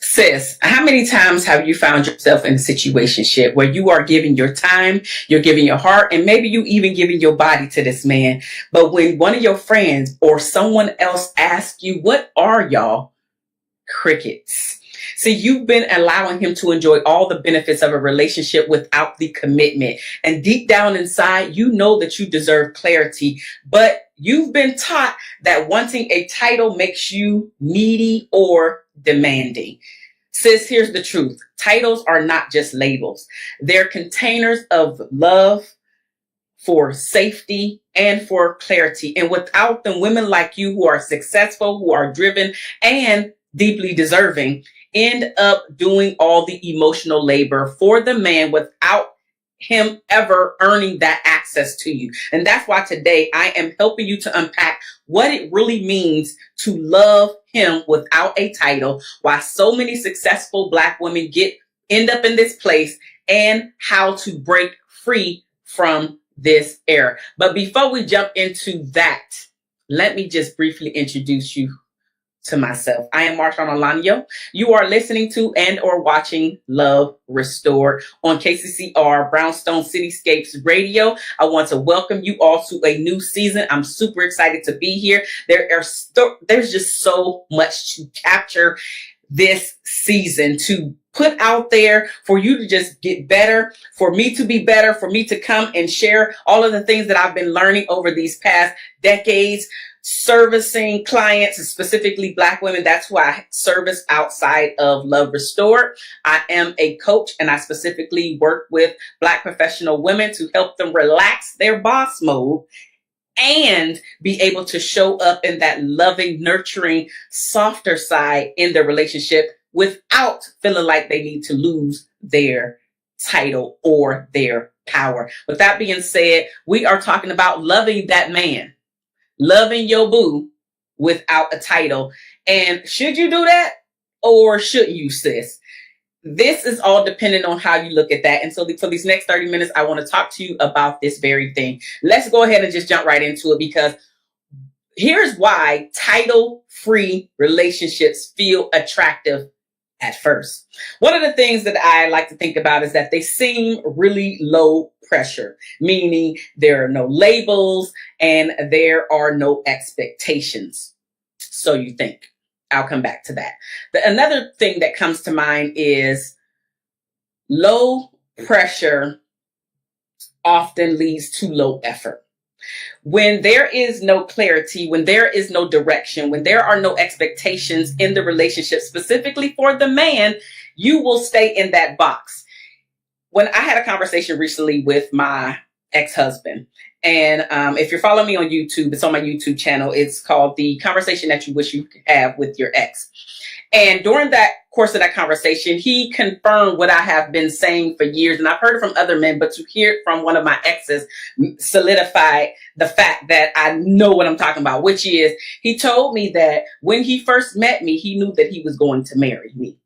Sis, how many times have you found yourself in a situationship where you are giving your time, you're giving your heart, and maybe you even giving your body to this man? But when one of your friends or someone else asks you, what are y'all? Crickets. See, you've been allowing him to enjoy all the benefits of a relationship without the commitment. And deep down inside, you know that you deserve clarity, but you've been taught that wanting a title makes you needy or demanding. Sis, here's the truth. Titles are not just labels. They're containers of love, for safety, and for clarity. And without them, women like you who are successful, who are driven, and deeply deserving end up doing all the emotional labor for the man without him ever earning that access to you. And that's why today I am helping you to unpack what it really means to love him without a title, why so many successful Black women end up in this place, and how to break free from this era. But before we jump into that, let me just briefly introduce you to myself. I am Marshaun Olaniyan. You are listening to and or watching Love Restored on KCCR Brownstone Cityscapes Radio. I want to welcome you all to a new season. I'm super excited to be here. There's just so much to capture this season, to put out there for you to just get better, for me to be better, for me to come and share all of the things that I've been learning over these past decades, servicing clients, specifically Black women. That's who I service outside of Love Restored. I am a coach, and I specifically work with Black professional women to help them relax their boss mode and be able to show up in that loving, nurturing, softer side in their relationship without feeling like they need to lose their title or their power. With that being said, we are talking about loving that man, loving your boo without a title. And should you do that or shouldn't you, sis? This is all dependent on how you look at that. And so for these next 30 minutes, I want to talk to you about this very thing. Let's go ahead and just jump right into it, because here's why title-free relationships feel attractive at first. One of the things that I like to think about is that they seem really low pressure, meaning there are no labels and there are no expectations. So you think. I'll come back to that. Another thing that comes to mind is low pressure often leads to low effort. When there is no clarity, when there is no direction, when there are no expectations in the relationship, specifically for the man, you will stay in that box. When I had a conversation recently with my ex-husband, and if you're following me on YouTube, it's on my YouTube channel. It's called The Conversation That You Wish You Could Have with Your Ex. And during that course of that conversation, he confirmed what I have been saying for years. And I've heard it from other men, but to hear it from one of my exes solidified the fact that I know what I'm talking about, which is he told me that when he first met me, he knew that he was going to marry me.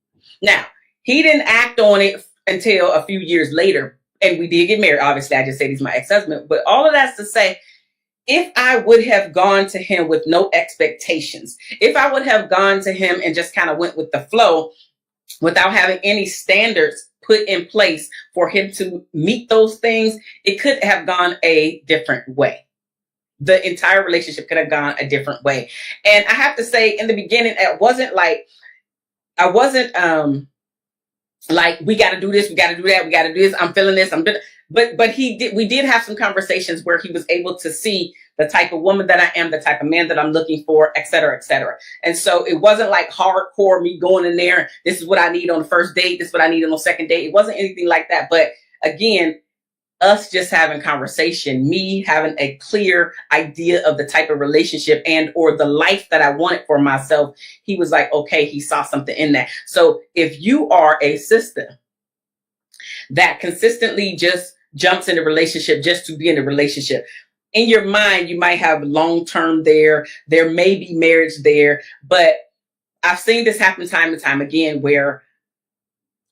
Now, he didn't act on it until a few years later. And we did get married. Obviously, I just said he's my ex-husband. But all of that's to say, if I would have gone to him with no expectations, if I would have gone to him and just kind of went with the flow without having any standards put in place for him to meet those things, it could have gone a different way. The entire relationship could have gone a different way. And I have to say, in the beginning, it wasn't like, like, we got to do this, we got to do that, we got to do this, I'm feeling this, but we did have some conversations where he was able to see the type of woman that I am, the type of man that I'm looking for, et cetera, et cetera. And so it wasn't like hardcore me going in there, this is what I need on the first date, this is what I need on the second date. It wasn't anything like that. But again, us just having conversation, me having a clear idea of the type of relationship and or the life that I wanted for myself, he was like, okay, he saw something in that. So if you are a sister that consistently just jumps in a relationship just to be in a relationship, in your mind, you might have long-term there may be marriage there, but I've seen this happen time and time again where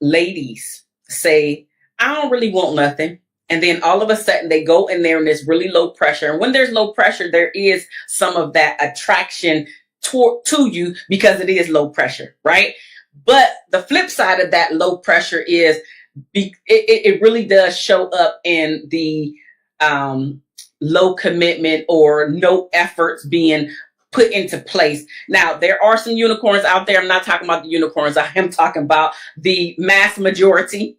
ladies say, I don't really want nothing. And then all of a sudden they go in there and there's really low pressure. And when there's low pressure, there is some of that attraction to you because it is low pressure, right? But the flip side of that low pressure is it really does show up in the low commitment or no efforts being put into place. Now, there are some unicorns out there. I'm not talking about the unicorns. I am talking about the mass majority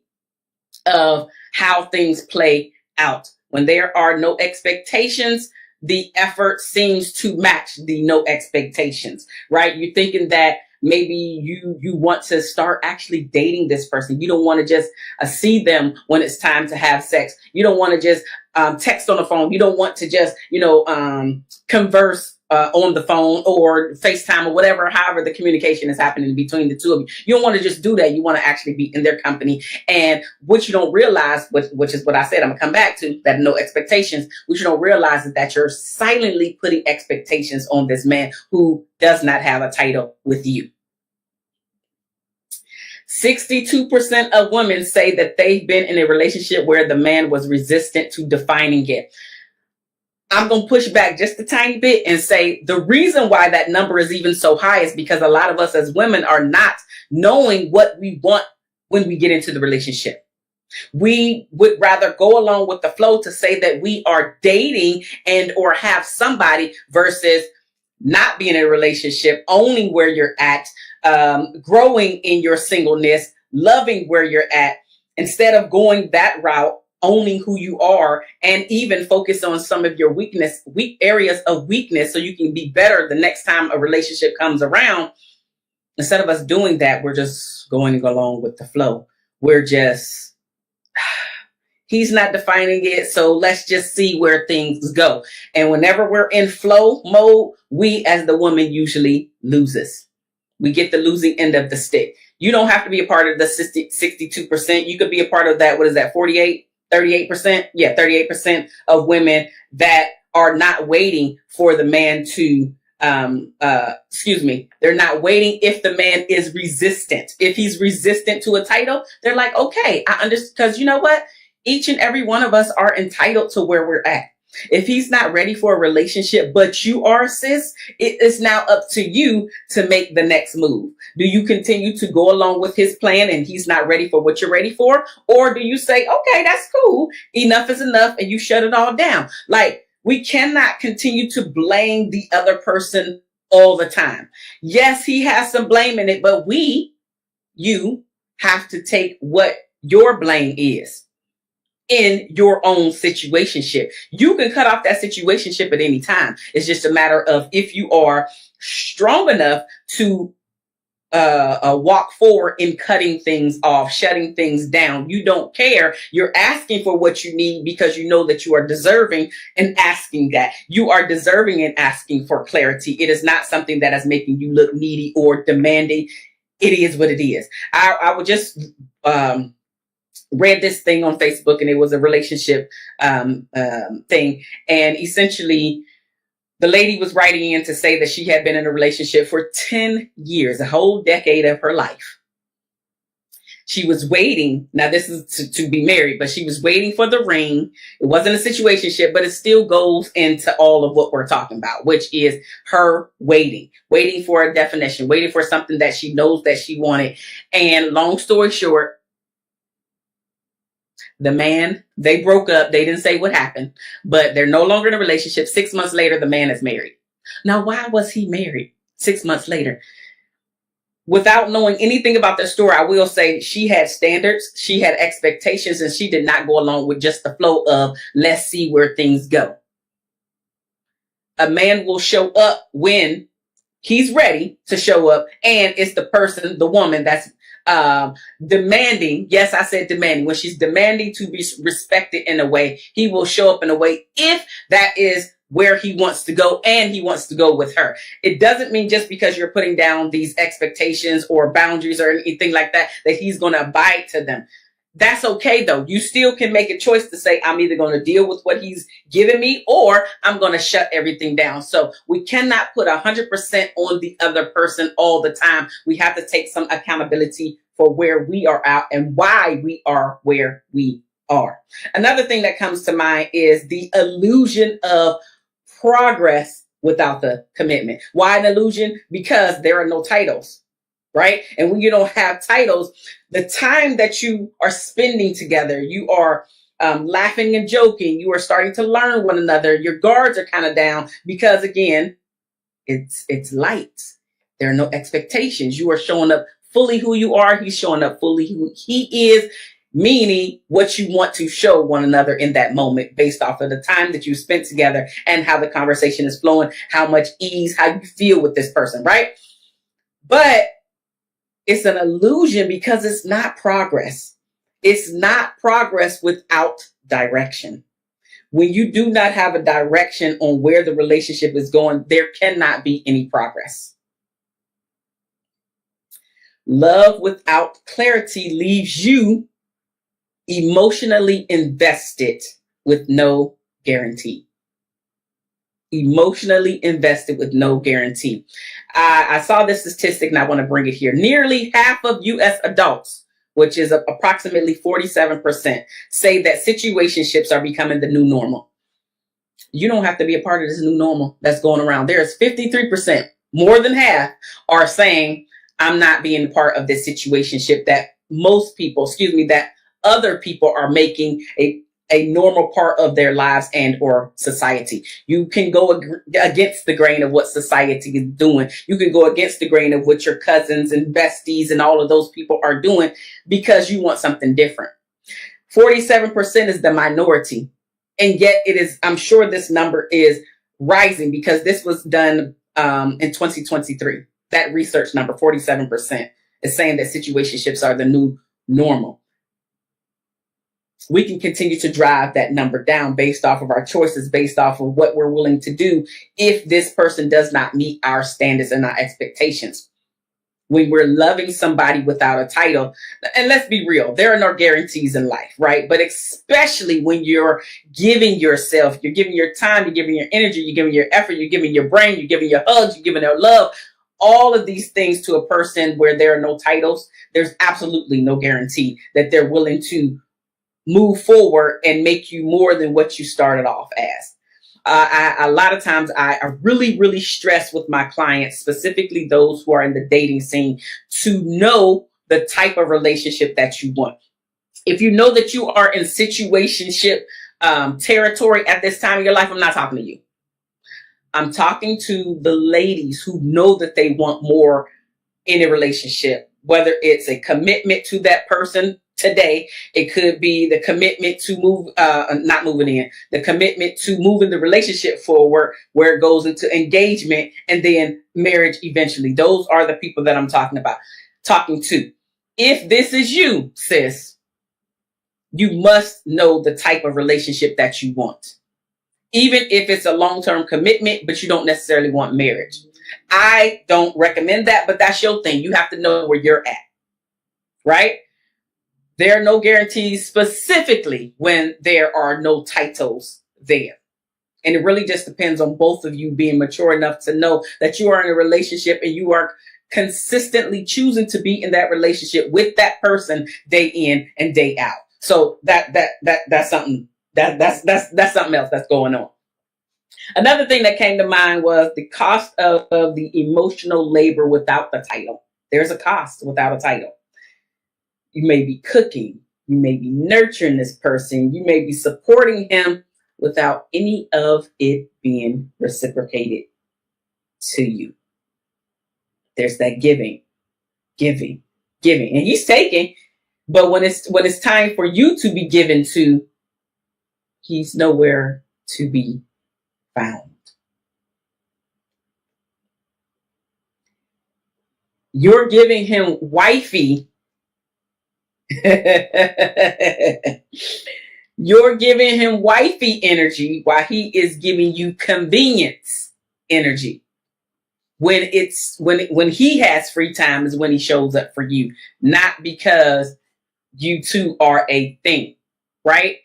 of how things play out. When there are no expectations, the effort seems to match the no expectations, right? You're thinking that maybe you want to start actually dating this person. You don't want to just see them when it's time to have sex. You don't want to just text on the phone. You don't want to just, converse on the phone or FaceTime or whatever, however the communication is happening between the two of you. You don't want to just do that. You want to actually be in their company. And what you don't realize, which is what I said, I'm going to come back to, that no expectations. What you don't realize is that you're silently putting expectations on this man who does not have a title with you. 62% of women say that they've been in a relationship where the man was resistant to defining it. I'm going to push back just a tiny bit and say the reason why that number is even so high is because a lot of us as women are not knowing what we want when we get into the relationship. We would rather go along with the flow to say that we are dating and or have somebody versus not being in a relationship, owning where you're at, growing in your singleness, loving where you're at, instead of going that route, owning who you are, and even focus on some of your weak areas of weakness so you can be better the next time a relationship comes around. Instead of us doing that, we're just going along with the flow. We're just, he's not defining it, so let's just see where things go. And whenever we're in flow mode, we as the woman usually loses. We get the losing end of the stick. You don't have to be a part of the 62%. You could be a part of that. What is that? 38%? Yeah, 38% of women that are not waiting for the man to, they're not waiting if the man is resistant. If he's resistant to a title, they're like, okay, I understand. Because you know what? Each and every one of us are entitled to where we're at. If he's not ready for a relationship, but you are, sis, it is now up to you to make the next move. Do you continue to go along with his plan and he's not ready for what you're ready for? Or do you say, okay, that's cool. Enough is enough, and you shut it all down? Like, we cannot continue to blame the other person all the time. Yes, he has some blame in it, but you have to take what your blame is in your own situationship. You can cut off that situationship at any time. It's just a matter of if you are strong enough to walk forward in cutting things off, shutting things down. You don't care. You're asking for what you need because you know that you are deserving and asking that. You are deserving and asking for clarity. It is not something that is making you look needy or demanding. It is what it is. I would just read this thing on Facebook, and it was a relationship thing. And essentially, the lady was writing in to say that she had been in a relationship for 10 years, a whole decade of her life. She was waiting. Now, this is to be married, but she was waiting for the ring. It wasn't a situationship, but it still goes into all of what we're talking about, which is her waiting for a definition, waiting for something that she knows that she wanted. And long story short, the man, they broke up. They didn't say what happened, but they're no longer in a relationship. 6 months later, the man is married. Now, why was he married 6 months later? Without knowing anything about the story, I will say she had standards, she had expectations, and she did not go along with just the flow of let's see where things go. A man will show up when he's ready to show up, and it's the person, the woman that's demanding. Yes, I said demanding. When she's demanding to be respected in a way, he will show up in a way if that is where he wants to go, and he wants to go with her. It doesn't mean just because you're putting down these expectations or boundaries or anything like that, that he's going to abide to them. That's okay, though. You still can make a choice to say, I'm either going to deal with what he's giving me, or I'm going to shut everything down. So we cannot put 100% on the other person all the time. We have to take some accountability for where we are at and why we are where we are. Another thing that comes to mind is the illusion of progress without the commitment. Why an illusion? Because there are no titles. right? And when you don't have titles, the time that you are spending together, you are laughing and joking, you are starting to learn one another. Your guards are kind of down because, again, it's light. There are no expectations. You are showing up fully who you are. He's showing up fully who he is, meaning what you want to show one another in that moment based off of the time that you spent together and how the conversation is flowing, how much ease, how you feel with this person, right? But it's an illusion because it's not progress. It's not progress without direction. When you do not have a direction on where the relationship is going, there cannot be any progress. Love without clarity leaves you emotionally invested with no guarantee. Emotionally invested with no guarantee. I saw this statistic and I want to bring it here. Nearly half of U.S. adults, which is approximately 47%, say that situationships are becoming the new normal. You don't have to be a part of this new normal that's going around. There's 53%, more than half, are saying, I'm not being part of this situationship that that other people are making a normal part of their lives and or society. You can go against the grain of what society is doing. You can go against the grain of what your cousins and besties and all of those people are doing because you want something different. 47% is the minority. And yet it is, I'm sure this number is rising because this was done in 2023. That research number, 47%, is saying that situationships are the new normal. We can continue to drive that number down based off of our choices, based off of what we're willing to do if this person does not meet our standards and our expectations. When we're loving somebody without a title, and let's be real, there are no guarantees in life, right? But especially when you're giving yourself, you're giving your time, you're giving your energy, you're giving your effort, you're giving your brain, you're giving your hugs, you're giving your love, all of these things to a person where there are no titles, there's absolutely no guarantee that they're willing to move forward and make you more than what you started off as. A lot of times I really, really stress with my clients, specifically those who are in the dating scene, to know the type of relationship that you want. If you know that you are in situationship territory at this time in your life, I'm not talking to you. I'm talking to the ladies who know that they want more in a relationship, whether it's a commitment to that person today. It could be the commitment to the commitment to moving the relationship forward, where it goes into engagement and then marriage eventually. Those are the people that I'm talking to. If this is you, sis, you must know the type of relationship that you want. Even if it's a long-term commitment, but you don't necessarily want marriage. I don't recommend that, but that's your thing. You have to know where you're at, right? There are no guarantees, specifically when there are no titles there. And it really just depends on both of you being mature enough to know that you are in a relationship and you are consistently choosing to be in that relationship with that person day in and day out. So that's something that's something else that's going on. Another thing that came to mind was the cost of the emotional labor without the title. There's a cost without a title. You may be cooking, you may be nurturing this person, you may be supporting him without any of it being reciprocated to you. There's that giving, and he's taking, but when it's time for you to be given to, he's nowhere to be found. You're giving him wifey. You're giving him wifey energy while he is giving you convenience energy. When he has free time is when he shows up for you, not because you two are a thing, right?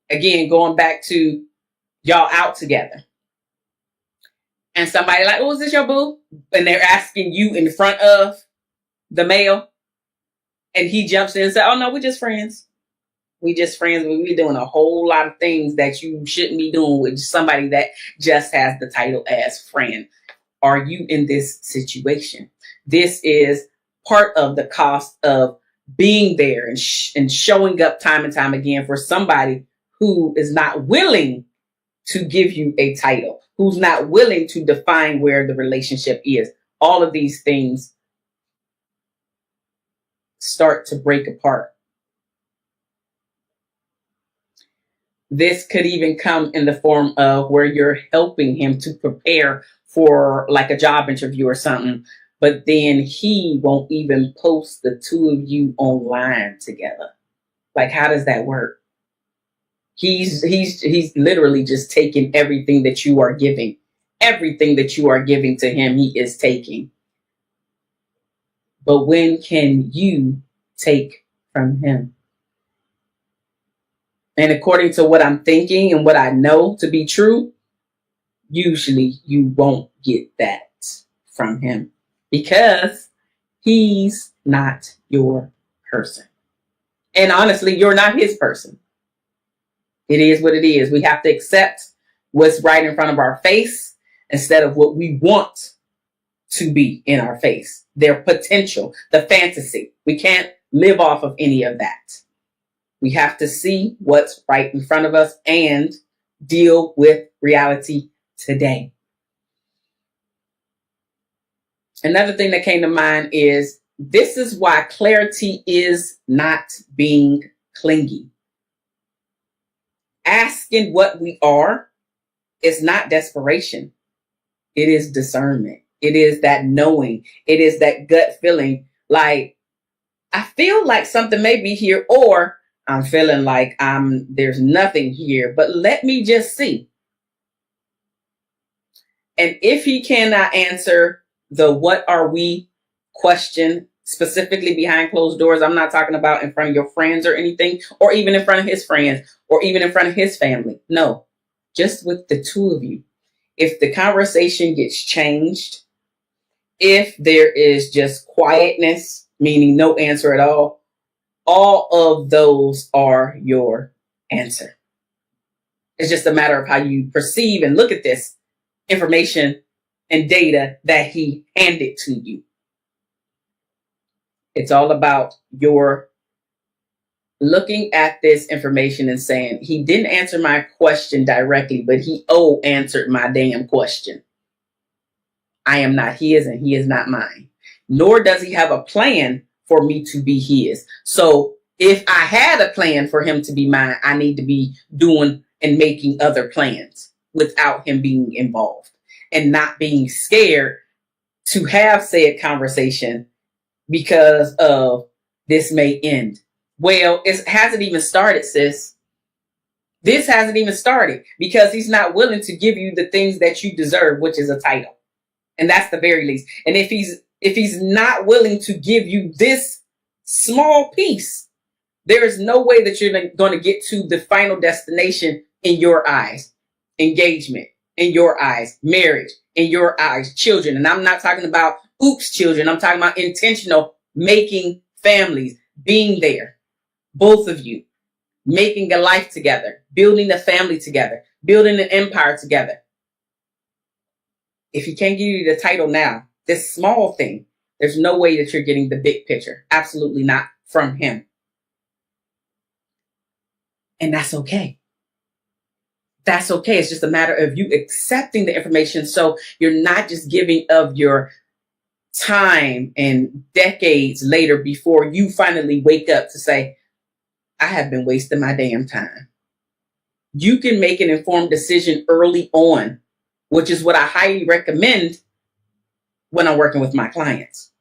Again, going back to y'all out together. And somebody like, oh, is this your boo? And they're asking you in front of the male. And he jumps in and says, oh, no, we're just friends. We just friends. We're doing a whole lot of things that you shouldn't be doing with somebody that just has the title as friend. Are you in this situation? This is part of the cost of being there and showing up time and time again for somebody who is not willing to give you a title, who's not willing to define where the relationship is. All of these things start to break apart. This could even come in the form of where you're helping him to prepare for like a job interview or something, but then he won't even post the two of you online together. Like, how does that work? He's literally just taking everything that you are giving. Everything that you are giving to him, he is taking. But when can you take from him? And according to what I'm thinking and what I know to be true, usually you won't get that from him because he's not your person. And honestly, you're not his person. It is what it is. We have to accept what's right in front of our face instead of what we want to be in our face. Their potential, the fantasy. We can't live off of any of that. We have to see what's right in front of us and deal with reality today. Another thing that came to mind is this is why clarity is not being clingy. Asking what we are is not desperation. It is discernment. It is that knowing. It is that gut feeling. Like, I feel like something may be here, or I'm feeling like there's nothing here, but let me just see. And if he cannot answer the what are we question specifically behind closed doors, I'm not talking about in front of your friends or anything, or even in front of his friends, or even in front of his family. No, just with the two of you. If the conversation gets changed, if there is just quietness, meaning no answer at all of those are your answer. It's just a matter of how you perceive and look at this information and data that he handed to you. It's all about your looking at this information and saying, he didn't answer my question directly, but he answered my damn question. I am not his and he is not mine. Nor does he have a plan for me to be his. So if I had a plan for him to be mine, I need to be doing and making other plans without him being involved and not being scared to have said conversation because of this may end. Well, it hasn't even started, sis. This hasn't even started because he's not willing to give you the things that you deserve, which is a title. And that's the very least. And if he's not willing to give you this small piece, there is no way that you're going to get to the final destination in your eyes. Engagement in your eyes, marriage in your eyes, children. And I'm not talking about children. I'm talking about intentional making families, being there. Both of you making a life together, building a family together, building an empire together. If he can't give you the title now, this small thing, there's no way that you're getting the big picture. Absolutely not from him. And that's okay. That's okay. It's just a matter of you accepting the information. So you're not just giving of your time and decades later before you finally wake up to say, I have been wasting my damn time. You can make an informed decision early on, which is what I highly recommend when I'm working with my clients.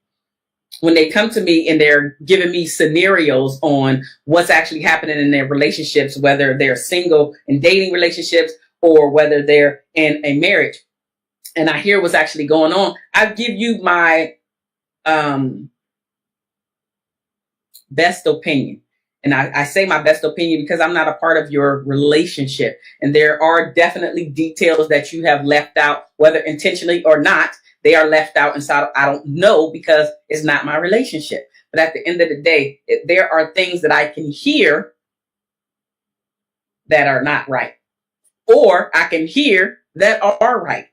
When they come to me and they're giving me scenarios on what's actually happening in their relationships, whether they're single and dating relationships or whether they're in a marriage, and I hear what's actually going on, I give you my best opinion. And I say my best opinion because I'm not a part of your relationship. And there are definitely details that you have left out, whether intentionally or not. They are left out. And so I don't know because it's not my relationship. But at the end of the day, there are things that I can hear that are not right. Or I can hear that are right.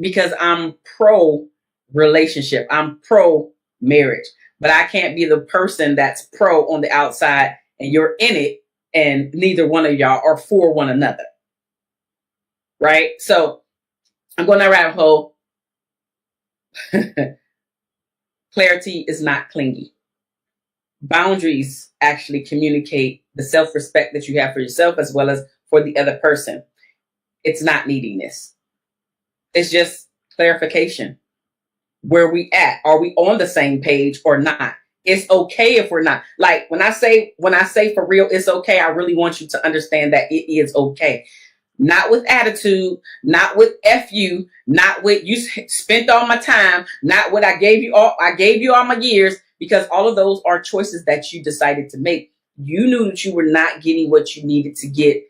Because I'm pro relationship. I'm pro marriage, but I can't be the person that's pro on the outside and you're in it and neither one of y'all are for one another. Right? So I'm going down a rabbit hole. Clarity is not clingy. Boundaries actually communicate the self-respect that you have for yourself as well as for the other person. It's not neediness. It's just clarification. Where we at? Are we on the same page or not? It's okay if we're not. Like when I say for real, it's okay. I really want you to understand that it is okay. Not with attitude, not with F you, not with you spent all my time, not what I gave you all my years, because all of those are choices that you decided to make. You knew that you were not getting what you needed to get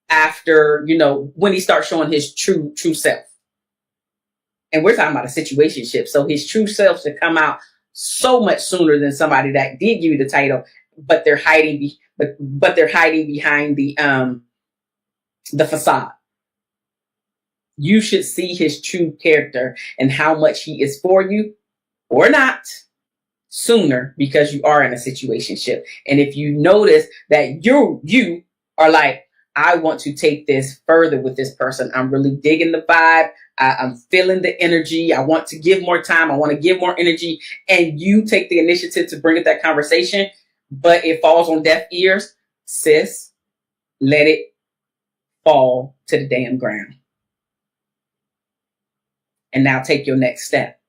after, when he starts showing his true self. And we're talking about a situationship. So his true self should come out so much sooner than somebody that did give you the title, but they're hiding but they're hiding behind the facade. You should see his true character and how much he is for you or not sooner, because you are in a situationship. And if you notice that you are like, I want to take this further with this person. I'm really digging the vibe. I'm feeling the energy. I want to give more time. I want to give more energy. And you take the initiative to bring up that conversation, but it falls on deaf ears. Sis, let it fall to the damn ground. And now take your next step.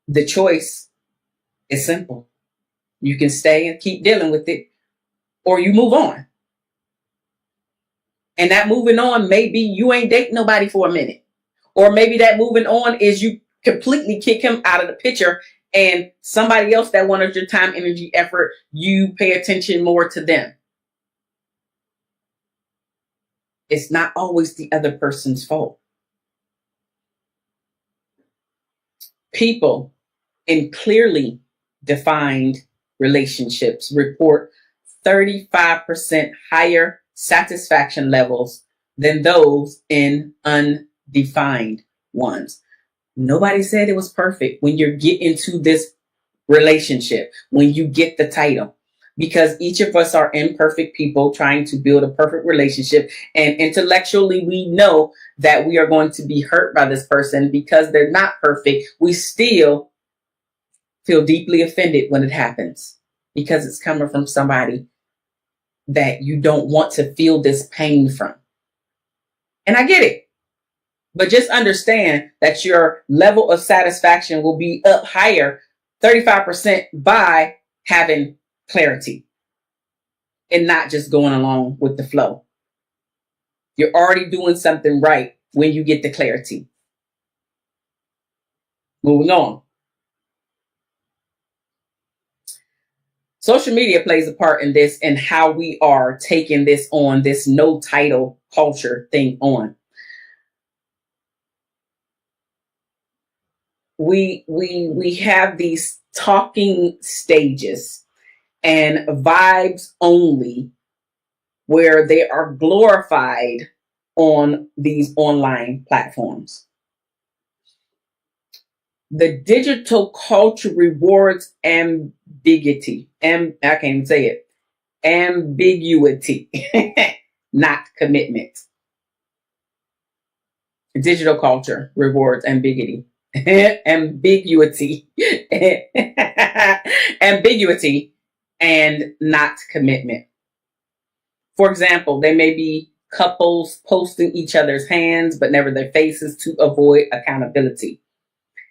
The choice is simple. You can stay and keep dealing with it, or you move on. And that moving on, maybe you ain't dating nobody for a minute. Or maybe that moving on is you completely kick him out of the picture and somebody else that wanted your time, energy, effort, you pay attention more to them. It's not always the other person's fault. People in clearly defined relationships report 35% higher satisfaction levels than those in undefined ones. Nobody said it was perfect when you get into this relationship, when you get the title, because each of us are imperfect people trying to build a perfect relationship. And intellectually, we know that we are going to be hurt by this person because they're not perfect. We still feel deeply offended when it happens because it's coming from somebody that you don't want to feel this pain from. And I get it. But just understand that your level of satisfaction will be up higher 35% by having clarity and not just going along with the flow. You're already doing something right when you get the clarity. Moving on. Social media plays a part in this and how we are taking this on, this no title culture thing on. We have these talking stages and vibes only where they are glorified on these online platforms. The digital culture rewards ambiguity. I can't even say it. Ambiguity, not commitment. Digital culture rewards ambiguity. Ambiguity. Ambiguity and not commitment. For example, there may be couples posting each other's hands, but never their faces to avoid accountability.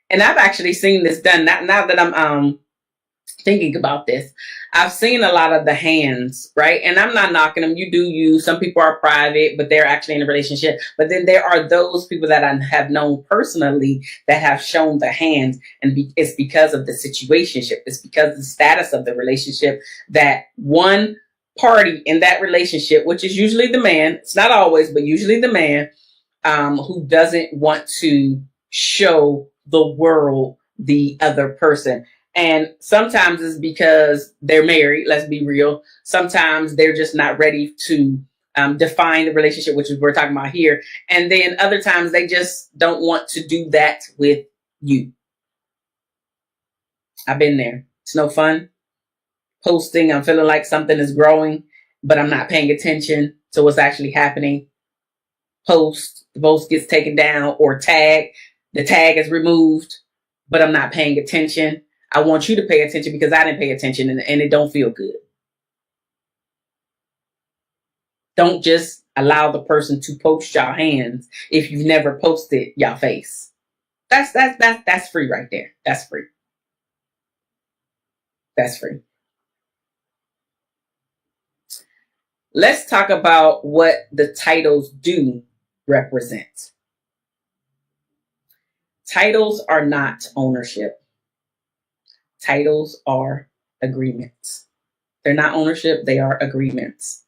And I've actually seen this done. Now that I'm thinking about this, I've seen a lot of the hands, right? And I'm not knocking them. You do you. Some people are private, but they're actually in a relationship. But then there are those people that I have known personally that have shown the hands. And it's because of the situationship. It's because of the status of the relationship that one party in that relationship, which is usually the man, it's not always, but usually the man, who doesn't want to show the world the other person. And sometimes it's because they're married. Let's be real. Sometimes they're just not ready to define the relationship, which is we're talking about here. And then other times they just don't want to do that with you. I've been there. It's no fun. Posting, I'm feeling like something is growing, but I'm not paying attention to what's actually happening. The post gets taken down, or the tag is removed, but I'm not paying attention. I want you to pay attention because I didn't pay attention, and it don't feel good. Don't just allow the person to post your hands if you've never posted your face. That's free right there. That's free. That's free. Let's talk about what the titles do represent. Titles are not ownership. Titles are agreements. They're not ownership, they are agreements.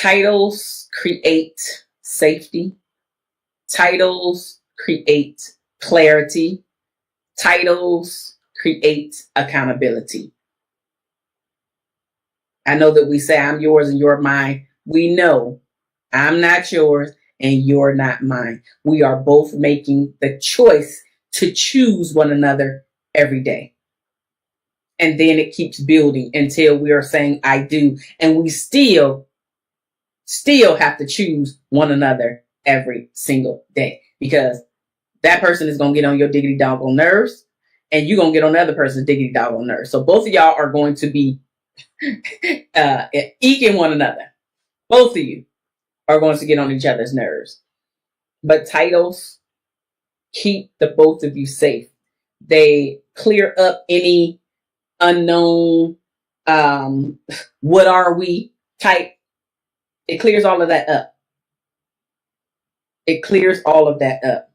Titles create safety. Titles create clarity. Titles create accountability. I know that we say I'm yours and you're mine. We know I'm not yours and you're not mine. We are both making the choice to choose one another every day. And then it keeps building until we are saying I do. And we still have to choose one another every single day, because that person is going to get on your diggity doggone nerves, and you're going to get on the other person's diggity doggone nerves. So both of y'all are going to be eking one another. Both of you are going to get on each other's nerves. But titles keep the both of you safe. They clear up any unknown, what are we type. It clears all of that up. It clears all of that up.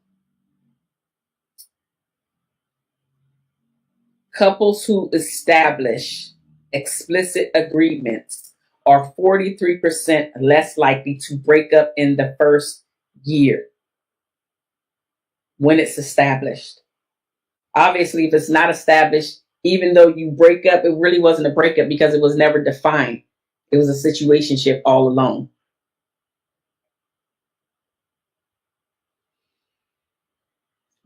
Couples who establish explicit agreements are 43% less likely to break up in the first year when it's established. Obviously, if it's not established, even though you break up, it really wasn't a breakup because it was never defined. It was a situationship all along.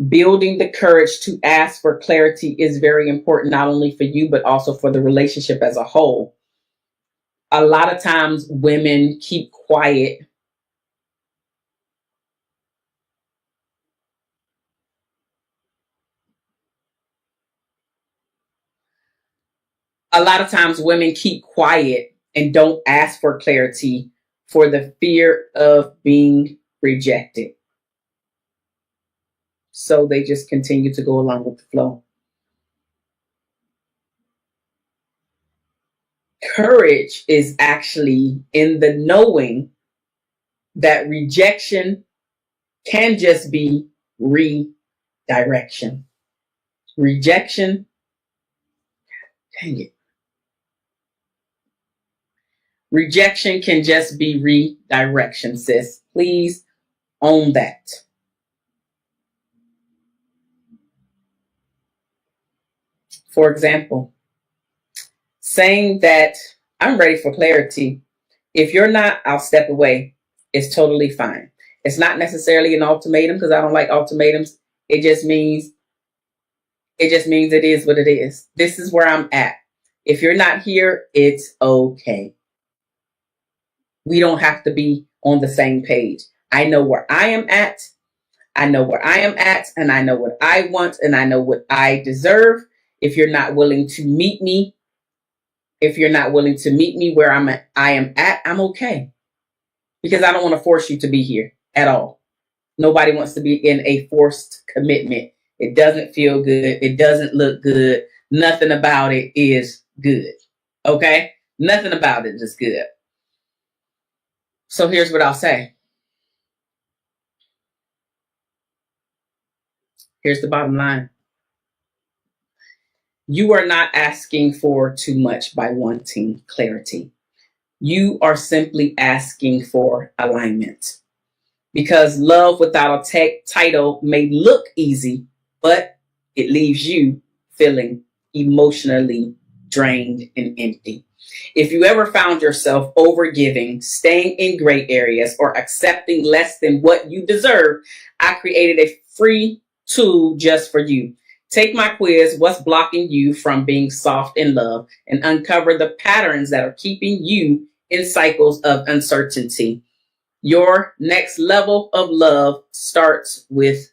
Building the courage to ask for clarity is very important, not only for you, but also for the relationship as a whole. A lot of times women keep quiet and don't ask for clarity for the fear of being rejected. So they just continue to go along with the flow. Courage is actually in the knowing that rejection can just be redirection. Rejection, dang it. Rejection can just be redirection, sis. Please own that. For example, saying that I'm ready for clarity. If you're not, I'll step away. It's totally fine. It's not necessarily an ultimatum, because I don't like ultimatums. It just means it is what it is. This is where I'm at. If you're not here, it's okay. We don't have to be on the same page. I know where I am at. I know where I am at, and I know what I want, and I know what I deserve. If you're not willing to meet me, where I am at, I'm okay. Because I don't want to force you to be here at all. Nobody wants to be in a forced commitment. It doesn't feel good. It doesn't look good. Nothing about it is good. Okay? Nothing about it is good. So here's what I'll say. Here's the bottom line. You are not asking for too much by wanting clarity. You are simply asking for alignment. Because love without a title may look easy, but it leaves you feeling emotionally drained and empty. If you ever found yourself overgiving, staying in gray areas, or accepting less than what you deserve, I created a free tool just for you. Take my quiz, What's Blocking You from Being Soft in Love, and uncover the patterns that are keeping you in cycles of uncertainty. Your next level of love starts with